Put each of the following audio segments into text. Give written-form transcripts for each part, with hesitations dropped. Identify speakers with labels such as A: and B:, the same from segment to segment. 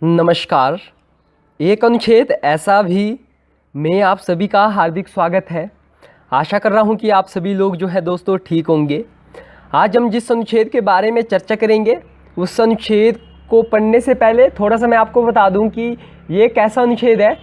A: नमस्कार। एक अनुच्छेद ऐसा भी में आप सभी का हार्दिक स्वागत है। आशा कर रहा हूं कि आप सभी लोग जो है दोस्तों ठीक होंगे। आज हम जिस अनुच्छेद के बारे में चर्चा करेंगे उस अनुच्छेद को पढ़ने से पहले थोड़ा सा मैं आपको बता दूं कि ये एक ऐसा अनुच्छेद है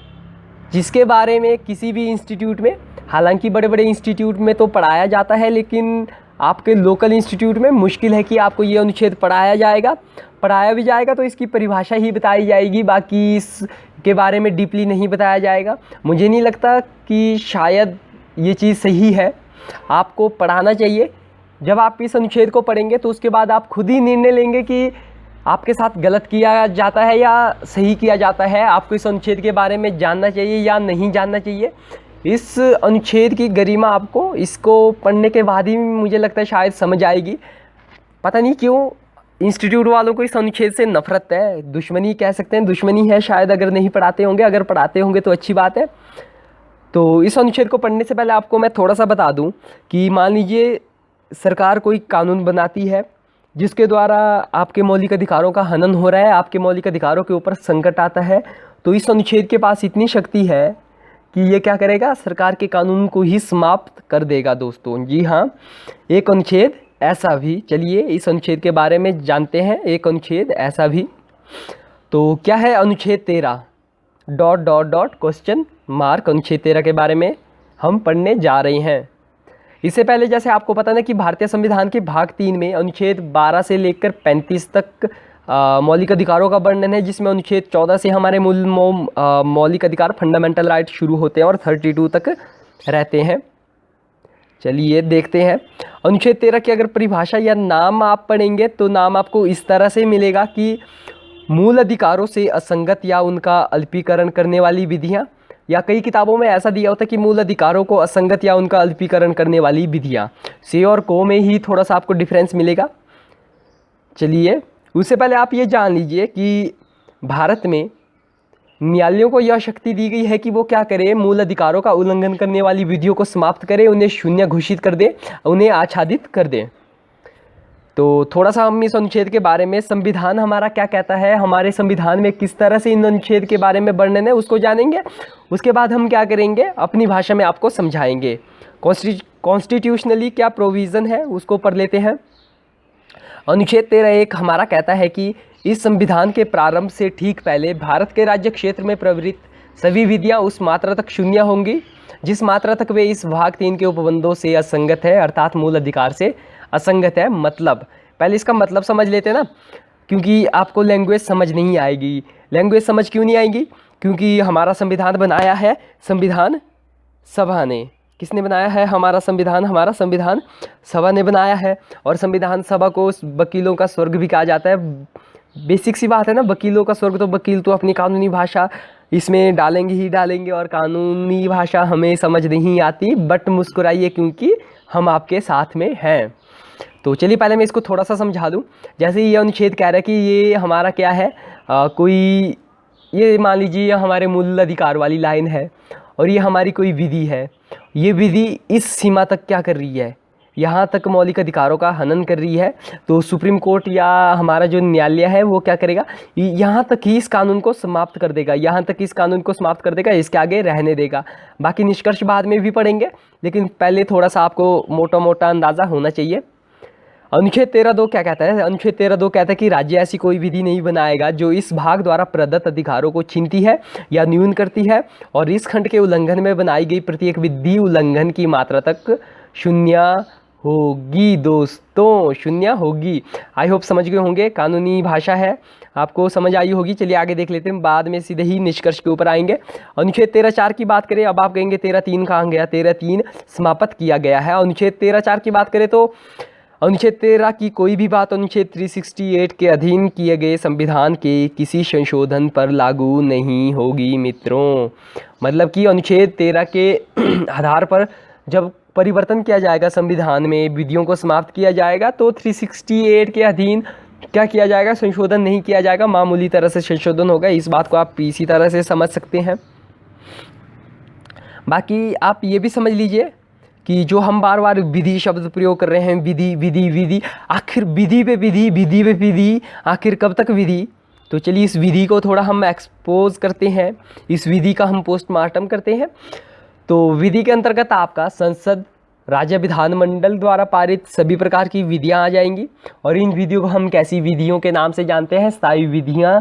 A: जिसके बारे में किसी भी इंस्टीट्यूट में, हालांकि बड़े बड़े इंस्टीट्यूट में तो पढ़ाया जाता है, लेकिन आपके लोकल इंस्टीट्यूट में मुश्किल है कि आपको ये अनुच्छेद पढ़ाया भी जाएगा तो इसकी परिभाषा ही बताई जाएगी, बाकी इसके बारे में डीपली नहीं बताया जाएगा। मुझे नहीं लगता कि शायद ये चीज़ सही है। आपको पढ़ाना चाहिए। जब आप इस अनुच्छेद को पढ़ेंगे तो उसके बाद आप खुद ही निर्णय लेंगे कि आपके साथ गलत किया जाता है या सही किया जाता है। आपको इस अनुच्छेद के बारे में जानना चाहिए या नहीं जानना चाहिए। इस अनुच्छेद की गरिमा आपको इसको पढ़ने के बाद ही मुझे लगता है शायद समझ आएगी। पता नहीं क्यों इंस्टीट्यूट वालों को इस अनुच्छेद से नफरत है, दुश्मनी कह सकते हैं, दुश्मनी है शायद, अगर नहीं पढ़ाते होंगे। अगर पढ़ाते होंगे तो अच्छी बात है। तो इस अनुच्छेद को पढ़ने से पहले आपको मैं थोड़ा सा बता दूं कि मान लीजिए सरकार कोई कानून बनाती है जिसके द्वारा आपके मौलिक अधिकारों का हनन हो रहा है, आपके मौलिक अधिकारों के ऊपर संकट आता है, तो इस अनुच्छेद के पास इतनी शक्ति है कि ये क्या करेगा, सरकार के कानून को ही समाप्त कर देगा दोस्तों। जी हाँ, एक अनुच्छेद ऐसा भी। चलिए इस अनुच्छेद के बारे में जानते हैं। एक अनुच्छेद ऐसा भी तो क्या है? अनुच्छेद 13 ... क्वेश्चन मार्क। अनुच्छेद 13 के बारे में हम पढ़ने जा रहे हैं। इससे पहले जैसे आपको पता है कि भारतीय संविधान के भाग 3 में अनुच्छेद 12 से लेकर 35 तक मौलिक अधिकारों का वर्णन है, जिसमें अनुच्छेद 14 से हमारे मूल मौलिक अधिकार फंडामेंटल राइट शुरू होते हैं और 32 तक रहते हैं। चलिए देखते हैं अनुच्छेद 13 की अगर परिभाषा या नाम आप पढ़ेंगे तो नाम आपको इस तरह से मिलेगा कि मूल अधिकारों से असंगत या उनका अल्पीकरण करने वाली विधियां, या कई किताबों में ऐसा दिया होता है कि मूल अधिकारों को असंगत या उनका अल्पीकरण करने वाली विधियां। से और को में ही थोड़ा सा आपको डिफरेंस मिलेगा। चलिए उससे पहले आप ये जान लीजिए कि भारत में न्यायालयों को यह शक्ति दी गई है कि वो क्या करे, मूल अधिकारों का उल्लंघन करने वाली विधियों को समाप्त करे, उन्हें शून्य घोषित कर दे, उन्हें आच्छादित कर दे। तो थोड़ा सा हम इस अनुच्छेद के बारे में, संविधान हमारा क्या कहता है, हमारे संविधान में किस तरह से इन अनुच्छेद के बारे में वर्णन है, उसको जानेंगे। उसके बाद हम क्या करेंगे, अपनी भाषा में आपको समझाएंगे। कॉन्स्टिट्यूशनली क्या प्रोविज़न है उसको पढ़ लेते हैं। अनुच्छेद 13(1) हमारा कहता है कि इस संविधान के प्रारंभ से ठीक पहले भारत के राज्य क्षेत्र में प्रवृत्त सभी विधियां उस मात्रा तक शून्य होंगी जिस मात्रा तक वे इस भाग 3 के उपबंधों से असंगत है, अर्थात मूल अधिकार से असंगत है। मतलब पहले इसका मतलब समझ लेते हैं ना, क्योंकि आपको लैंग्वेज समझ नहीं आएगी। लैंग्वेज समझ क्यों नहीं आएगी? क्योंकि हमारा संविधान बनाया है संविधान सभा ने। किसने बनाया है हमारा संविधान? हमारा संविधान सभा ने बनाया है। और संविधान सभा को वकीलों का स्वर्ग भी कहा जाता है। बेसिक सी बात है ना, वकीलों का स्वर्ग। तो वकील तो अपनी कानूनी भाषा इसमें डालेंगे ही डालेंगे, और कानूनी भाषा हमें समझ नहीं आती, बट मुस्कुराइए क्योंकि हम आपके साथ में हैं। तो चलिए पहले मैं इसको थोड़ा सा समझा दूं। जैसे ये अनुच्छेद कह रहा है कि ये हमारा क्या है, ये मान लीजिए हमारे मूल अधिकार वाली लाइन है और ये हमारी कोई विधि है। ये विधि इस सीमा तक क्या कर रही है, यहाँ तक मौलिक अधिकारों का हनन कर रही है। तो सुप्रीम कोर्ट या हमारा जो न्यायालय है वो क्या करेगा, यहाँ तक ही इस कानून को समाप्त कर देगा, यहाँ तक इस कानून को समाप्त कर देगा, इसके आगे रहने देगा। बाकी निष्कर्ष बाद में भी पढ़ेंगे, लेकिन पहले थोड़ा सा आपको मोटा मोटा अंदाज़ा होना चाहिए। अनुच्छेद 13(2) क्या कहता है? अनुच्छेद 13(2) कहता है कि राज्य ऐसी कोई विधि नहीं बनाएगा जो इस भाग द्वारा प्रदत्त अधिकारों को छीनती है या न्यून करती है, और इस खंड के उल्लंघन में बनाई गई प्रत्येक विधि उल्लंघन की मात्रा तक शून्य होगी। दोस्तों शून्य होगी। आई होप समझ गए होंगे, कानूनी भाषा है, आपको समझ आई होगी। चलिए आगे देख लेते हैं, बाद में सीधे ही निष्कर्ष के ऊपर आएंगे। अनुच्छेद 13(4) की बात करें, अब आप कहेंगे 13(3) कहाँ गया? 13(3) समाप्त किया गया है। अनुच्छेद 13(4) की बात करें तो अनुच्छेद 13 की कोई भी बात अनुच्छेद 368 के अधीन किए गए संविधान के किसी संशोधन पर लागू नहीं होगी मित्रों। मतलब कि अनुच्छेद 13 के आधार पर जब परिवर्तन किया जाएगा संविधान में, विधियों को समाप्त किया जाएगा, तो 368 के अधीन क्या किया जाएगा, संशोधन नहीं किया जाएगा, मामूली तरह से संशोधन होगा। इस बात को आप इसी तरह से समझ सकते हैं। बाकी आप ये भी समझ लीजिए कि जो हम बार बार विधि शब्द प्रयोग कर रहे हैं, विधि विधि विधि, आखिर विधि पे विधि, विधि पे विधि, आखिर कब तक विधि? तो चलिए इस विधि को थोड़ा हम एक्सपोज करते हैं, इस विधि का हम पोस्टमार्टम करते हैं। तो विधि के अंतर्गत आपका संसद, राज्य विधानमंडल द्वारा पारित सभी प्रकार की विधियां आ जाएंगी, और इन विधियों को हम कैसी विधियों के नाम से जानते हैं, स्थायी विधियां,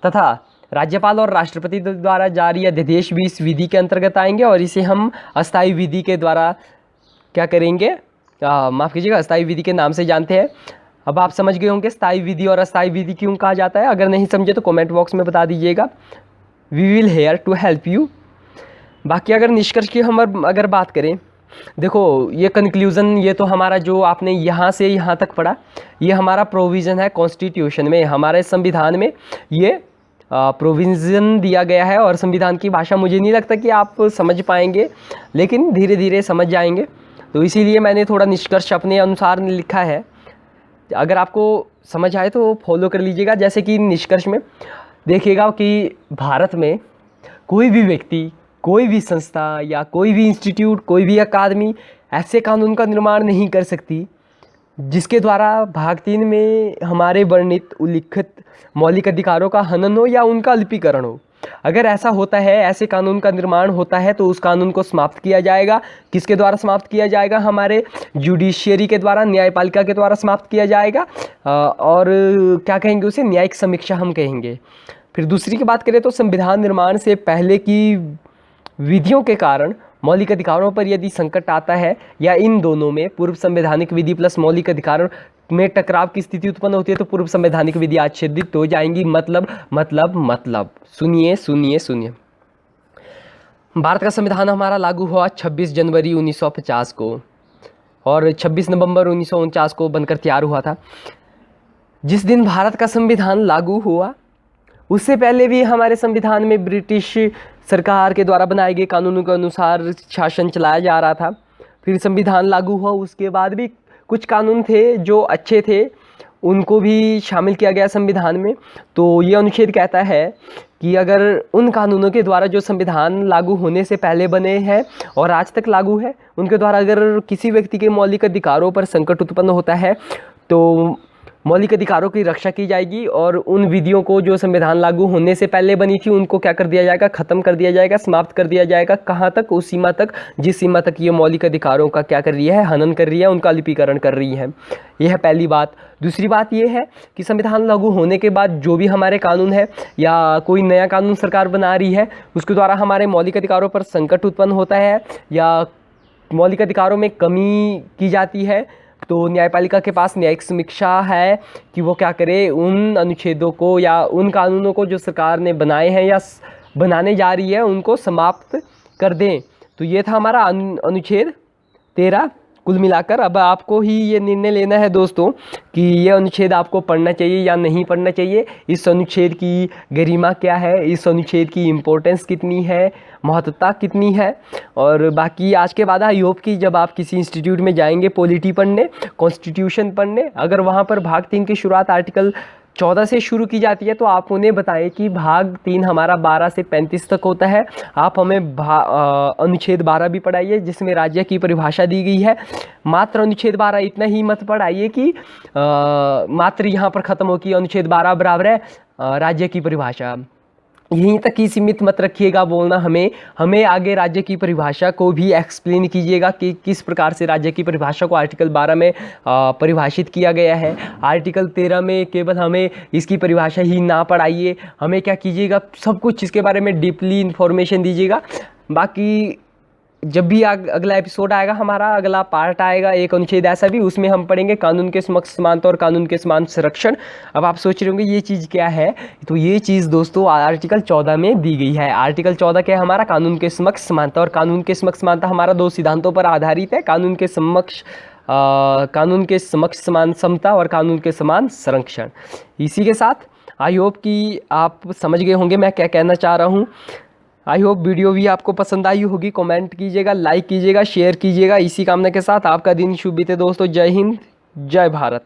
A: तथा राज्यपाल और राष्ट्रपति द्वारा जारी अध्यादेश भी इस विधि के अंतर्गत आएंगे, और इसे हम अस्थायी विधि के द्वारा क्या करेंगे, माफ़ कीजिएगा, अस्थायी विधि के नाम से जानते हैं। अब आप समझ गए होंगे स्थायी विधि और अस्थायी विधि क्यों कहा जाता है। अगर नहीं समझे तो कमेंट बॉक्स में बता दीजिएगा, we will here to help you. बाकी अगर निष्कर्ष की हम अगर बात करें, देखो ये कंक्लूज़न, ये तो हमारा जो आपने यहाँ से यहाँ तक पढ़ा, ये हमारा प्रोविज़न है कॉन्स्टिट्यूशन में, हमारे संविधान में ये प्रोविज़न दिया गया है। और संविधान की भाषा मुझे नहीं लगता कि आप समझ पाएंगे, लेकिन धीरे धीरे समझ जाएंगे। तो इसीलिए मैंने थोड़ा निष्कर्ष अपने अनुसार लिखा है, अगर आपको समझ आए तो फॉलो कर लीजिएगा। जैसे कि निष्कर्ष में देखिएगा कि भारत में कोई भी व्यक्ति, कोई भी संस्था या कोई भी इंस्टीट्यूट, कोई भी अकादमी ऐसे कानून का निर्माण नहीं कर सकती जिसके द्वारा भाग 3 में हमारे वर्णित उल्लिखित मौलिक अधिकारों का हनन हो या उनका अल्पीकरण हो। अगर ऐसा होता है, ऐसे कानून का निर्माण होता है, तो उस कानून को समाप्त किया जाएगा। किसके द्वारा समाप्त किया जाएगा? हमारे जुडिशियरी के द्वारा, न्यायपालिका के द्वारा समाप्त किया जाएगा। और क्या कहेंगे उसे? न्यायिक समीक्षा हम कहेंगे। फिर दूसरी की बात करें तो संविधान निर्माण से पहले की विधियों के कारण मौलिक अधिकारों पर यदि संकट आता है, या इन दोनों में पूर्व संवैधानिक विधि प्लस मौलिक अधिकारों में टकराव की स्थिति उत्पन्न होती है, तो पूर्व संवैधानिक विधि आच्छेदित हो जाएंगी। मतलब सुनिए सुनिए सुनिए, भारत का संविधान हमारा लागू हुआ 26 जनवरी 1950 को, और 26 नवंबर 1949 को बनकर तैयार हुआ था। जिस दिन भारत का संविधान लागू हुआ, उससे पहले भी हमारे संविधान में ब्रिटिश सरकार के द्वारा बनाए गए कानूनों के अनुसार शासन चलाया जा रहा था। फिर संविधान लागू हुआ, उसके बाद भी कुछ कानून थे जो अच्छे थे, उनको भी शामिल किया गया संविधान में। तो ये अनुच्छेद कहता है कि अगर उन कानूनों के द्वारा जो संविधान लागू होने से पहले बने हैं और आज तक लागू है, उनके द्वारा अगर किसी व्यक्ति के मौलिक अधिकारों पर संकट उत्पन्न होता है, तो मौलिक अधिकारों की रक्षा की जाएगी, और उन विधियों को जो संविधान लागू होने से पहले बनी थी उनको क्या कर दिया जाएगा? ख़त्म कर दिया जाएगा, समाप्त कर दिया जाएगा। कहाँ तक? उस सीमा तक जिस सीमा तक ये मौलिक अधिकारों का क्या कर रही है? हनन कर रही है, उनका लिपीकरण कर रही है। यह है पहली बात। दूसरी बात ये है कि संविधान लागू होने के बाद जो भी हमारे कानून है या कोई नया कानून सरकार बना रही है, उसके द्वारा हमारे मौलिक अधिकारों पर संकट उत्पन्न होता है या मौलिक अधिकारों में कमी की जाती है, तो न्यायपालिका के पास न्यायिक समीक्षा है कि वो क्या करे, उन अनुच्छेदों को या उन कानूनों को जो सरकार ने बनाए हैं या बनाने जा रही है, उनको समाप्त कर दें। तो ये था हमारा अनुच्छेद 13। कुल मिलाकर अब आपको ही ये निर्णय लेना है दोस्तों कि ये अनुच्छेद आपको पढ़ना चाहिए या नहीं पढ़ना चाहिए। इस अनुच्छेद की गरिमा क्या है, इस अनुच्छेद की इम्पोर्टेंस कितनी है, महत्वता कितनी है। और बाकी आज के बाद आई होप कि जब आप किसी इंस्टीट्यूट में जाएंगे पॉलिटी पढ़ने, कॉन्स्टिट्यूशन पढ़ने, अगर वहाँ पर भाग 3 की शुरुआत आर्टिकल 14 से शुरू की जाती है, तो आप उन्हें बताएं कि भाग 3 हमारा 12 से 35 तक होता है। आप हमें अनुच्छेद 12 भी पढ़ाइए जिसमें राज्य की परिभाषा दी गई है। मात्र अनुच्छेद 12 इतना ही मत पढ़ाइए कि मात्र यहाँ पर ख़त्म हो कि अनुच्छेद 12 बराबर है राज्य की परिभाषा, यहीं तक ही सीमित मत रखिएगा बोलना। हमें आगे राज्य की परिभाषा को भी एक्सप्लेन कीजिएगा कि किस प्रकार से राज्य की परिभाषा को आर्टिकल 12 में परिभाषित किया गया है। आर्टिकल 13 में केवल हमें इसकी परिभाषा ही ना पढ़ाइए, हमें क्या कीजिएगा, सब कुछ इसके बारे में डीपली इन्फॉर्मेशन दीजिएगा। बाकी जब भी अगला एपिसोड आएगा, हमारा अगला पार्ट आएगा, एक अनुच्छेद ऐसा भी, उसमें हम पढ़ेंगे कानून के समक्ष समानता और कानून के समान संरक्षण। अब आप सोच रहे होंगे ये चीज़ क्या है, तो ये चीज़ दोस्तों आर्टिकल 14 में दी गई है। आर्टिकल 14 क्या है? हमारा कानून के समक्ष समानता, और कानून के समक्ष समानता हमारा 2 सिद्धांतों पर आधारित है, कानून के समक्ष समान समता और कानून के समान संरक्षण। इसी के साथ आई होप कि आप समझ गए होंगे मैं क्या कहना चाह रहा हूँ। आई होप वीडियो भी आपको पसंद आई होगी। कमेंट कीजिएगा, लाइक कीजिएगा, शेयर कीजिएगा। इसी कामना के साथ आपका दिन शुभ बीते दोस्तों। जय हिंद, जय भारत।